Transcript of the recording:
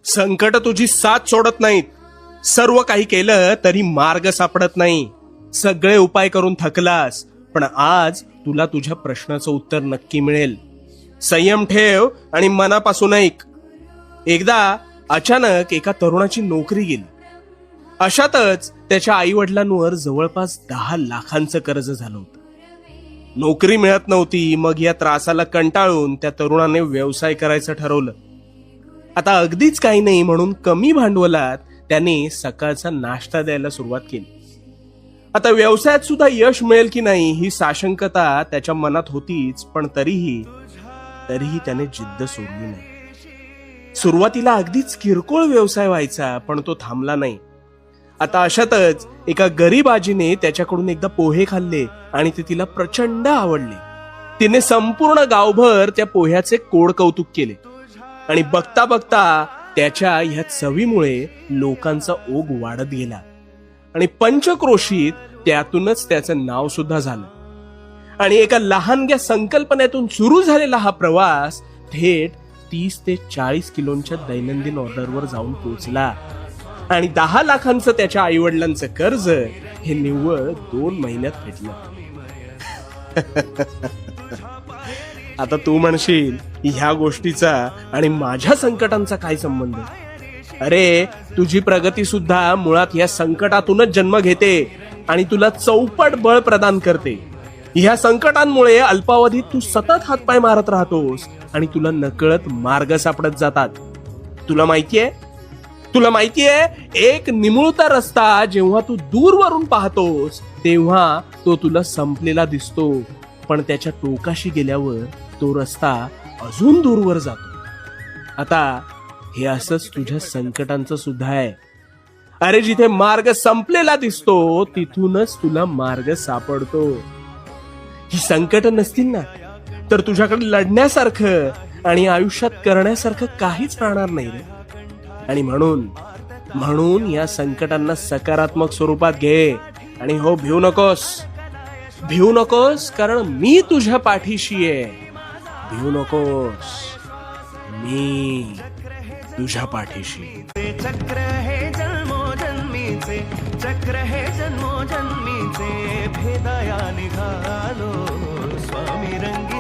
संकट तुझी साथ सोडत नाहीत. सर्व काही केलं तरी मार्ग सापडत नाही. सगळे उपाय करून थकलास, पण आज तुला तुझ्या प्रश्नाचं उत्तर नक्की मिळेल. संयम ठेव आणि मनापासून ऐक. एकदा अचानक एका तरुणाची नोकरी गेली. अशातच त्याच्या आई वडिलांवर जवळपास 10 लाखांचं कर्ज झालं होतं. नोकरी मिळत नव्हती. मग या त्रासाला कंटाळून त्या तरुणाने व्यवसाय करायचं ठरवलं. आता अगदीच काही नाही म्हणून कमी भांडवलात त्याने सकाळचा नाश्ता द्यायला सुरुवात केली. आता व्यवसायात सुद्धा यश मिळेल की नाही ही साशंकता त्याच्या मनात होतीच, पण तरीही त्याने जिद्द सोडली नाही. सुरुवातीला अगदीच किरकोळ व्यवसाय व्हायचा, पण तो थांबला नाही. आता अशातच एका गरीब आजीने त्याच्याकडून एकदा पोहे खाल्ले आणि ते तिला प्रचंड आवडले. तिने संपूर्ण गावभर त्या पोह्याचे कोड कौतुक केले आणि बघता बघता त्याच्या ह्या चवीमुळे लोकांचा ओघ वाढत गेला आणि पंचक्रोशीत त्यातूनच त्याचं नाव सुद्धा झालं. आणि एका लहानग्या संकल्पनेतून सुरू झालेला हा प्रवास थेट 30 ते 40 किलोच्या दैनंदिन ऑर्डरवर जाऊन पोहोचला आणि 10 लाखांचं त्याच्या आई वडिलांचं कर्ज हे निव्वळ 2 महिन्यात फेडलं. आता तू म्हणशील ह्या गोष्टीचा आणि माझ्या संकटांचा काय संबंध? अरे, तुझी प्रगती सुद्धा मुळात या संकटातूनच जन्म घेते आणि तुला चौपट बळ प्रदान करते. ह्या संकटांमुळे अल्पावधीत तू सतत हातपाय मारत राहतोस आणि तुला नकळत मार्ग सापडत जातात. तुला माहितीये एक निमुळता रस्ता जेव्हा तू दूरवरून पाहतोस तेव्हा तो तुला संपलेला दिसतो, पण त्याच्या टोकाशी गेल्यावर तो रस्ता अजून दूरवर जातो. आता हे असंच तुझ्या संकटांचं सुद्धा आहे. अरे, जिथे मार्ग संपलेला दिसतो तिथूनच तुला मार्ग सापडतो. ही संकट नसतील ना तर तुझ्याकडे लढण्यासारखं आणि आयुष्यात करण्यासारखं काहीच राहणार नाही रे. आणि म्हणून या संकटांना सकारात्मक स्वरूपात घे आणि हो, भिवू नकोस कारण मी तुझ्या पाठीशी आहे. भिवू नकोस, मी तुझ्या पाठीशी. चक्र हे जन्मोजन्मीचे, चक्र हे जन्मोजन्मीचे, भेदाया निघालो स्वामी रंगी.